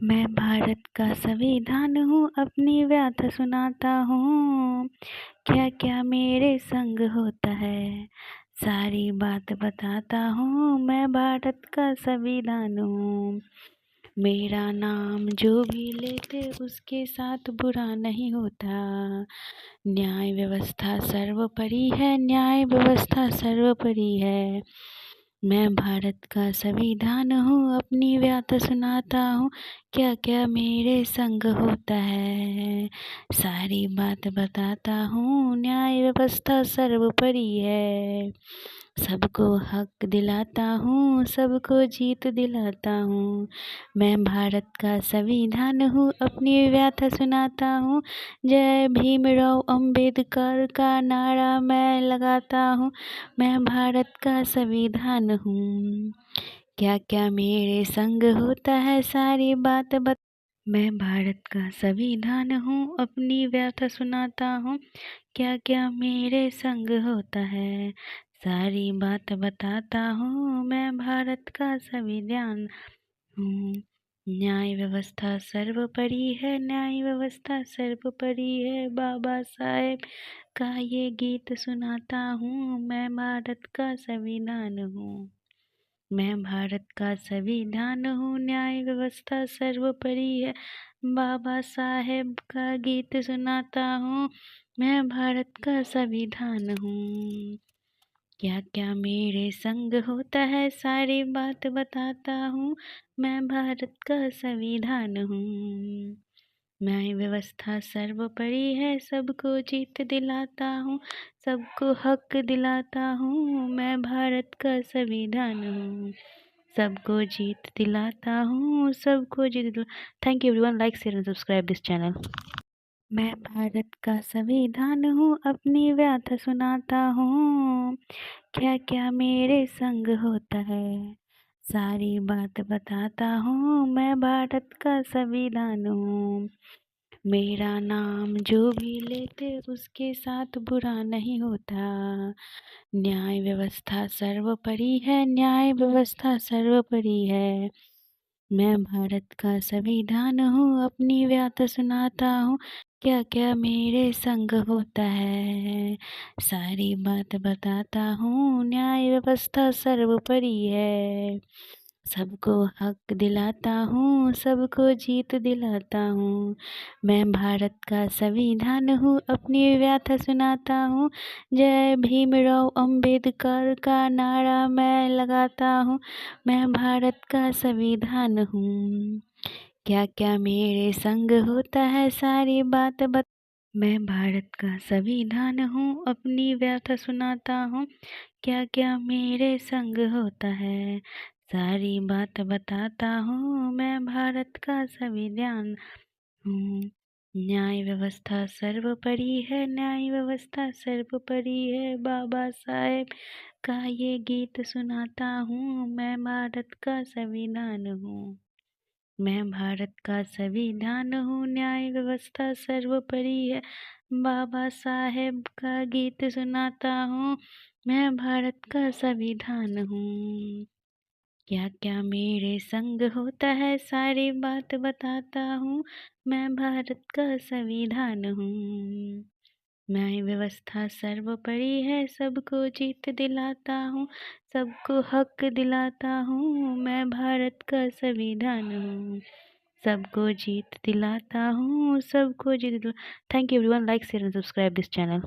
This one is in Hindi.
मैं भारत का संविधान हूँ, अपनी व्यथा सुनाता हूँ। क्या क्या मेरे संग होता है, सारी बात बताता हूँ। मैं भारत का संविधान हूँ। मेरा नाम जो भी लेते उसके साथ बुरा नहीं होता। न्याय व्यवस्था सर्वोपरि है, न्याय व्यवस्था सर्वोपरि है। मैं भारत का संविधान हूँ, अपनी व्यथा सुनाता हूँ। क्या क्या मेरे संग होता है, सारी बात बताता हूँ। न्याय व्यवस्था सर्वोपरि है, सबको हक दिलाता हूँ, सबको जीत दिलाता हूँ। मैं भारत का संविधान हूँ, अपनी व्यथा सुनाता हूँ। जय भीमराव अंबेडकर का नारा मैं लगाता हूँ। मैं भारत का संविधान हूँ, क्या क्या मेरे संग होता है, सारी बात मैं भारत का संविधान हूँ, अपनी व्यथा सुनाता हूँ। क्या क्या मेरे संग होता है, सारी बात बताता हूँ। मैं भारत का संविधान हूँ। न्याय व्यवस्था सर्वोपरि है, न्याय व्यवस्था सर्वोपरि है। बाबा साहेब का ये गीत सुनाता हूँ। मैं भारत का संविधान हूँ। मैं भारत का संविधान हूँ, न्याय व्यवस्था सर्वोपरि है। बाबा साहेब का गीत सुनाता हूँ। मैं भारत का संविधान हूँ। क्या क्या मेरे संग होता है, सारी बात बताता हूँ। मैं भारत का संविधान हूँ। न्याय व्यवस्था सर्वोपरि है, सबको जीत दिलाता हूँ, सबको हक दिलाता हूँ। मैं भारत का संविधान हूँ, सबको जीत दिलाता हूँ, सबको जीत दिला। Thank you everyone, like share and subscribe this channel. मैं भारत का संविधान हूँ, अपनी व्यथा सुनाता हूँ। क्या क्या मेरे संग होता है, सारी बात बताता हूँ। मैं भारत का संविधान हूँ। मेरा नाम जो भी लेते उसके साथ बुरा नहीं होता। न्याय व्यवस्था सर्वोपरि है, न्याय व्यवस्था सर्वोपरि है। मैं भारत का संविधान हूँ, अपनी व्यथा सुनाता हूँ। क्या क्या मेरे संग होता है, सारी बात बताता हूँ। न्याय व्यवस्था सर्वोपरि है, सबको हक दिलाता हूँ, सबको जीत दिलाता हूँ। मैं भारत का संविधान हूँ, अपनी व्यथा सुनाता हूँ। जय भीमराव अंबेडकर का नारा मैं लगाता हूँ। मैं भारत का संविधान हूँ, क्या क्या मेरे संग होता है, सारी बात मैं भारत का संविधान हूँ, अपनी व्यथा सुनाता हूँ। क्या क्या मेरे संग होता है, सारी बात बताता हूँ। मैं भारत का संविधान हूँ। न्याय व्यवस्था सर्वोपरि है, न्याय व्यवस्था सर्वोपरि है। बाबा साहेब का ये गीत सुनाता हूँ। मैं भारत का संविधान हूँ। मैं भारत का संविधान हूँ, न्याय व्यवस्था सर्वोपरि है। बाबा साहेब का गीत सुनाता हूँ। मैं भारत का संविधान हूँ। क्या क्या मेरे संग होता है, सारी बात बताता हूँ। मैं भारत का संविधान हूँ। न्याय व्यवस्था सर्वोपरि है, सबको जीत दिलाता हूँ, सबको हक दिलाता हूँ। मैं भारत का संविधान हूँ, सबको जीत दिलाता हूँ, सबको जीत दिला। Thank you everyone, like share and subscribe this channel.